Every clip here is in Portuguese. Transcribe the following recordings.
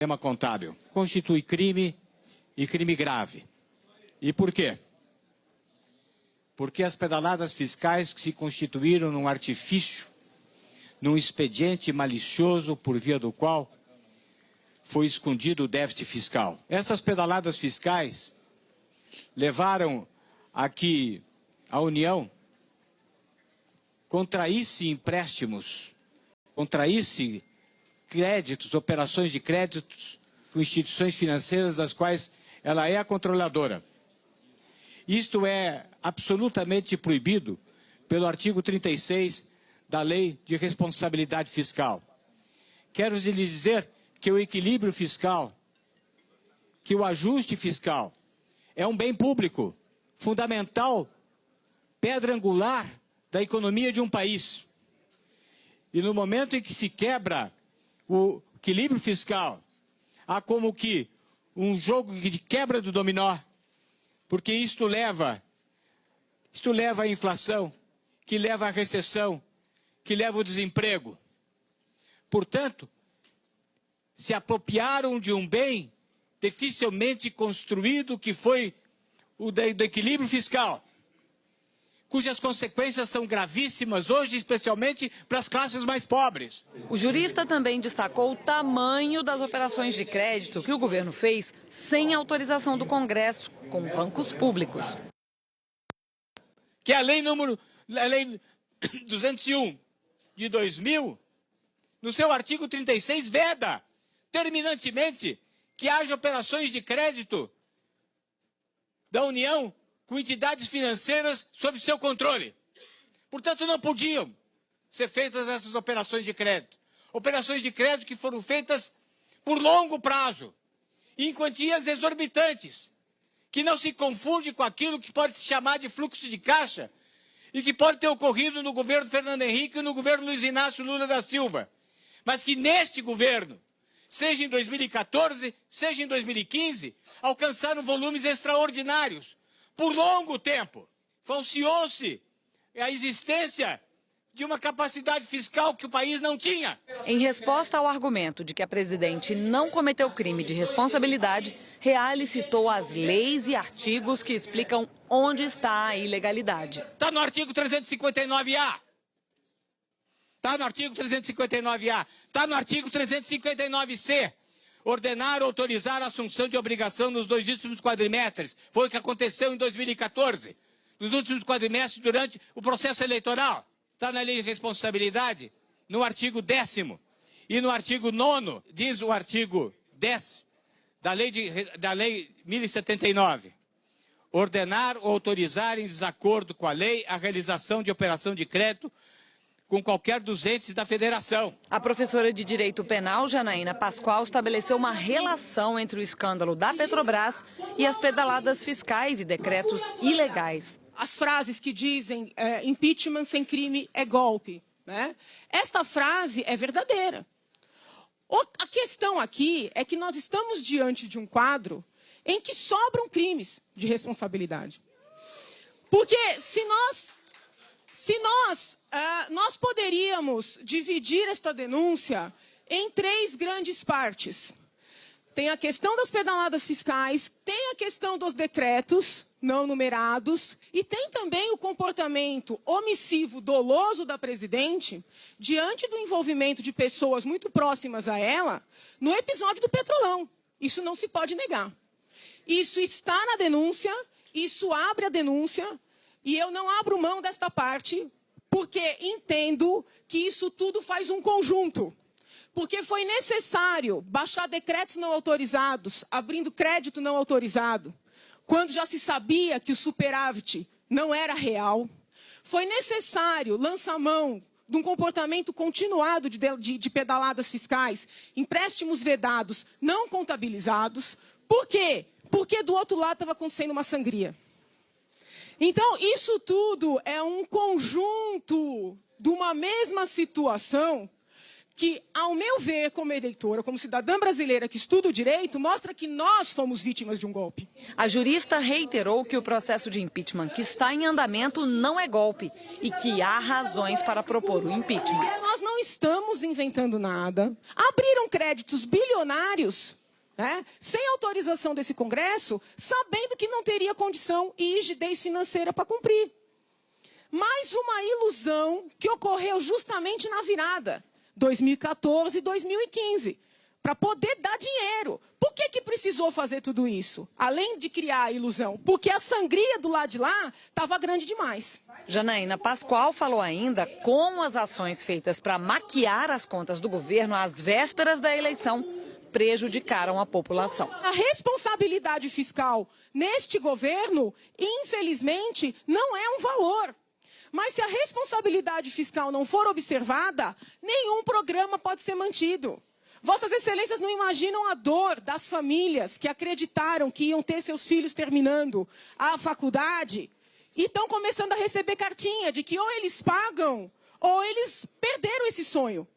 Sistema contábil constitui crime e crime grave. E por quê? Porque as pedaladas fiscais que se constituíram num artifício, num expediente malicioso por via do qual foi escondido o déficit fiscal. Essas pedaladas fiscais levaram a que a União contraísse empréstimos, contraísse créditos, operações de créditos com instituições financeiras das quais ela é a controladora. Isto é absolutamente proibido pelo artigo 36 da Lei de Responsabilidade Fiscal. Quero lhes dizer que o equilíbrio fiscal, que o ajuste fiscal é um bem público, fundamental, pedra angular da economia de um país. E no momento em que se quebra o equilíbrio fiscal, há como que um jogo de quebra do dominó, porque isto leva à inflação, que leva à recessão, que leva ao desemprego. Portanto, se apropriaram de um bem dificilmente construído, que foi o do equilíbrio fiscal, cujas consequências são gravíssimas hoje, especialmente para as classes mais pobres. O jurista também destacou o tamanho das operações de crédito que o governo fez sem autorização do Congresso, com bancos públicos. Que a lei 201 de 2000, no seu artigo 36, veda terminantemente que haja operações de crédito da União com entidades financeiras sob seu controle. Portanto, não podiam ser feitas essas operações de crédito. Operações de crédito que foram feitas por longo prazo, em quantias exorbitantes, que não se confunde com aquilo que pode se chamar de fluxo de caixa e que pode ter ocorrido no governo Fernando Henrique e no governo Luiz Inácio Lula da Silva. Mas que neste governo, seja em 2014, seja em 2015, alcançaram volumes extraordinários. Por longo tempo, falseou-se a existência de uma capacidade fiscal que o país não tinha. Em resposta ao argumento de que a presidente não cometeu crime de responsabilidade, Reale citou as leis e artigos que explicam onde está a ilegalidade. Está no artigo 359-A. Está no artigo 359-A. Está no artigo 359-C. Ordenar ou autorizar a assunção de obrigação nos 2 últimos quadrimestres. Foi o que aconteceu em 2014. Nos últimos quadrimestres, durante o processo eleitoral. Está na lei de responsabilidade, no artigo 10º. E no artigo 9º, diz o artigo 10 da lei 1079. Ordenar ou autorizar em desacordo com a lei a realização de operação de crédito com qualquer dos entes da federação. A professora de Direito Penal, Janaína Pascoal, estabeleceu uma relação entre o escândalo da Petrobras e as pedaladas fiscais e decretos ilegais. As frases que dizem impeachment sem crime é golpe, né? Esta frase é verdadeira. A questão aqui é que nós estamos diante de um quadro em que sobram crimes de responsabilidade. Porque nós poderíamos dividir esta denúncia em 3 grandes partes. Tem a questão das pedaladas fiscais, tem a questão dos decretos não numerados e tem também o comportamento omissivo doloso da presidente diante do envolvimento de pessoas muito próximas a ela no episódio do Petrolão. Isso não se pode negar. Isso está na denúncia, isso abre a denúncia. E eu não abro mão desta parte, porque entendo que isso tudo faz um conjunto. Porque foi necessário baixar decretos não autorizados, abrindo crédito não autorizado, quando já se sabia que o superávit não era real. Foi necessário lançar mão de um comportamento continuado de pedaladas fiscais, empréstimos vedados, não contabilizados. Por quê? Porque do outro lado estava acontecendo uma sangria. Então, isso tudo é um conjunto de uma mesma situação que, ao meu ver, como eleitora, como cidadã brasileira que estuda o direito, mostra que nós fomos vítimas de um golpe. A jurista reiterou que o processo de impeachment que está em andamento não é golpe e que há razões para propor o impeachment. Nós não estamos inventando nada. Abriram créditos bilionários, né, sem autorização desse Congresso, sabendo que não teria condição e rigidez financeira para cumprir. Mais uma ilusão que ocorreu justamente na virada 2014 e 2015, para poder dar dinheiro. Por que precisou fazer tudo isso? Além de criar a ilusão, porque a sangria do lado de lá estava grande demais. Janaína Pascoal falou ainda como as ações feitas para maquiar as contas do governo às vésperas da eleição prejudicaram a população. A responsabilidade fiscal neste governo, infelizmente, não é um valor. Mas se a responsabilidade fiscal não for observada, nenhum programa pode ser mantido. Vossas Excelências não imaginam a dor das famílias que acreditaram que iam ter seus filhos terminando a faculdade e estão começando a receber cartinha de que ou eles pagam ou eles perderam esse sonho.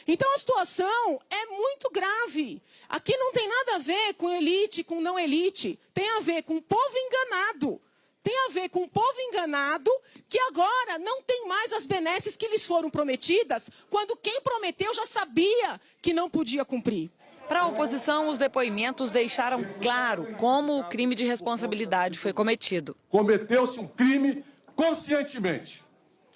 Então a situação é muito grave. Aqui não tem nada a ver com elite, com não elite. Tem a ver com o povo enganado. Tem a ver com o povo enganado que agora não tem mais as benesses que lhes foram prometidas, quando quem prometeu já sabia que não podia cumprir. Para a oposição, os depoimentos deixaram claro como o crime de responsabilidade foi cometido. Cometeu-se um crime conscientemente.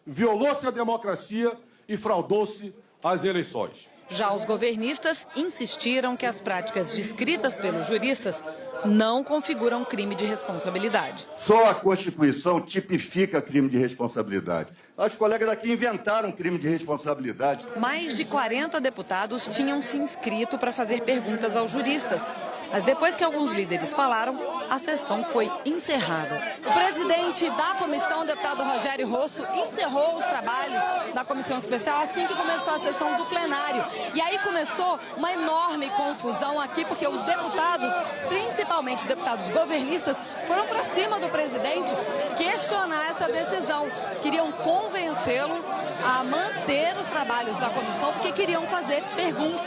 Violou-se a democracia e fraudou-se as eleições. Já os governistas insistiram que as práticas descritas pelos juristas não configuram crime de responsabilidade. Só a Constituição tipifica crime de responsabilidade. Os colegas daqui inventaram crime de responsabilidade. Mais de 40 deputados tinham se inscrito para fazer perguntas aos juristas. Mas depois que alguns líderes falaram, a sessão foi encerrada. O presidente da comissão, o deputado Rogério Rosso, encerrou os trabalhos da comissão especial assim que começou a sessão do plenário. E aí começou uma enorme confusão aqui, porque os deputados, principalmente deputados governistas, foram para cima do presidente questionar essa decisão. Queriam convencê-lo a manter os trabalhos da comissão, porque queriam fazer perguntas.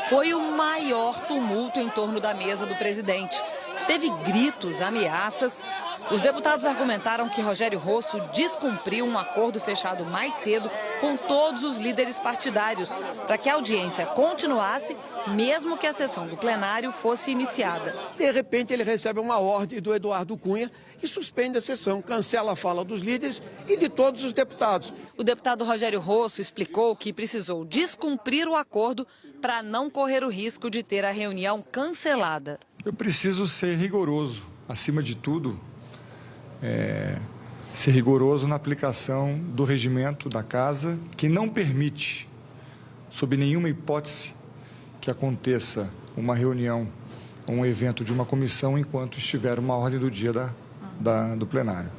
Foi o maior tumulto em torno da mesa do presidente. Teve gritos, ameaças. Os deputados argumentaram que Rogério Rosso descumpriu um acordo fechado mais cedo com todos os líderes partidários, para que a audiência continuasse, mesmo que a sessão do plenário fosse iniciada. De repente, ele recebe uma ordem do Eduardo Cunha e suspende a sessão, cancela a fala dos líderes e de todos os deputados. O deputado Rogério Rosso explicou que precisou descumprir o acordo para não correr o risco de ter a reunião cancelada. Eu preciso ser rigoroso, acima de tudo, ser rigoroso na aplicação do regimento da Casa, que não permite, sob nenhuma hipótese, que aconteça uma reunião, um evento de uma comissão enquanto estiver uma ordem do dia do plenário.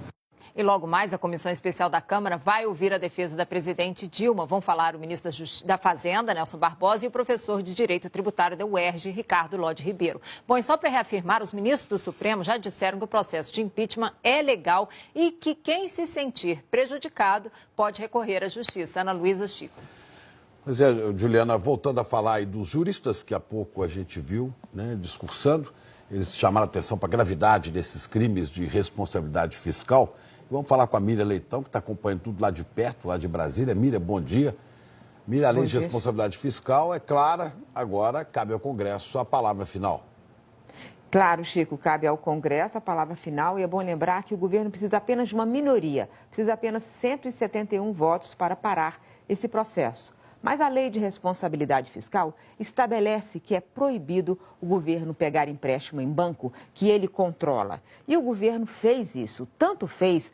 E logo mais, a Comissão Especial da Câmara vai ouvir a defesa da presidente Dilma. Vão falar o ministro da Fazenda, Nelson Barbosa, e o professor de Direito Tributário da UERJ, Ricardo Lodi Ribeiro. Bom, e só para reafirmar, os ministros do Supremo já disseram que o processo de impeachment é legal e que quem se sentir prejudicado pode recorrer à Justiça. Ana Luísa, Chico. Pois é, Juliana, voltando a falar aí dos juristas, que há pouco a gente viu, né, discursando, eles chamaram a atenção para a gravidade desses crimes de responsabilidade fiscal. Vamos falar com a Miriam Leitão, que está acompanhando tudo lá de perto, lá de Brasília. Miriam, bom dia. Miriam, a lei de responsabilidade fiscal é clara, agora cabe ao Congresso a palavra final. Claro, Chico, cabe ao Congresso a palavra final e é bom lembrar que o governo precisa apenas de uma minoria, precisa apenas 171 votos para parar esse processo. Mas a lei de responsabilidade fiscal estabelece que é proibido o governo pegar empréstimo em banco que ele controla. E o governo fez isso, tanto fez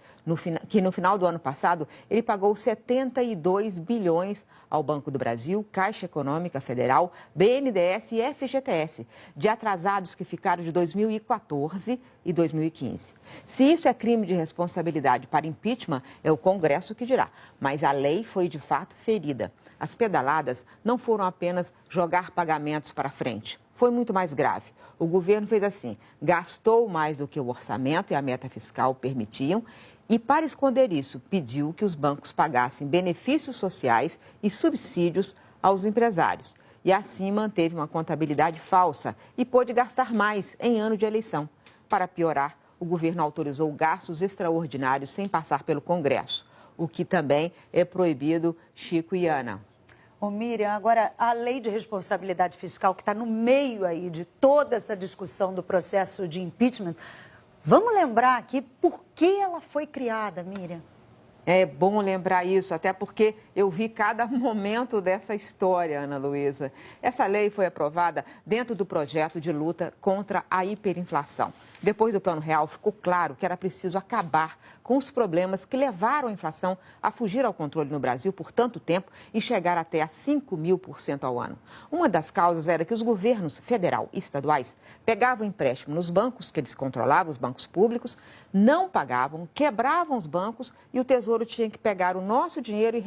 que no final do ano passado ele pagou 72 bilhões ao Banco do Brasil, Caixa Econômica Federal, BNDES e FGTS, de atrasados que ficaram de 2014 e 2015. Se isso é crime de responsabilidade para impeachment, é o Congresso que dirá, mas a lei foi de fato ferida. As pedaladas não foram apenas jogar pagamentos para frente. Foi muito mais grave. O governo fez assim, gastou mais do que o orçamento e a meta fiscal permitiam e, para esconder isso, pediu que os bancos pagassem benefícios sociais e subsídios aos empresários. E assim manteve uma contabilidade falsa e pôde gastar mais em ano de eleição. Para piorar, o governo autorizou gastos extraordinários sem passar pelo Congresso, o que também é proibido, Chico e Ana. Ô Miriam, agora a lei de responsabilidade fiscal que está no meio aí de toda essa discussão do processo de impeachment, vamos lembrar aqui por que ela foi criada, Miriam? É bom lembrar isso, até porque eu vi cada momento dessa história, Ana Luísa. Essa lei foi aprovada dentro do projeto de luta contra a hiperinflação. Depois do Plano Real, ficou claro que era preciso acabar com os problemas que levaram a inflação a fugir ao controle no Brasil por tanto tempo e chegar até a 5.000% ao ano. Uma das causas era que os governos federal e estaduais pegavam empréstimo nos bancos que eles controlavam, os bancos públicos, não pagavam, quebravam os bancos e o Tesouro tinha que pegar o nosso dinheiro e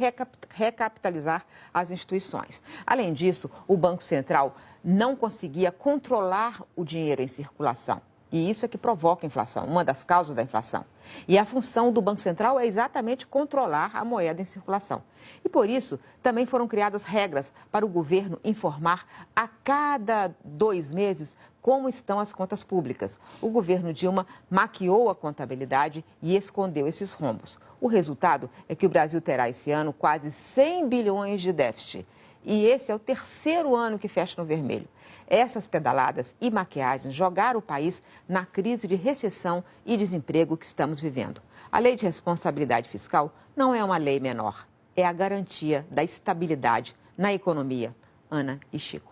recapitalizar as instituições. Além disso, o Banco Central não conseguia controlar o dinheiro em circulação. E isso é que provoca a inflação, uma das causas da inflação. E a função do Banco Central é exatamente controlar a moeda em circulação. E por isso, também foram criadas regras para o governo informar a cada 2 meses como estão as contas públicas. O governo Dilma maquiou a contabilidade e escondeu esses rombos. O resultado é que o Brasil terá esse ano quase 100 bilhões de déficit. E esse é o 3º ano que fecha no vermelho. Essas pedaladas e maquiagens jogaram o país na crise de recessão e desemprego que estamos vivendo. A lei de responsabilidade fiscal não é uma lei menor, é a garantia da estabilidade na economia. Ana e Chico.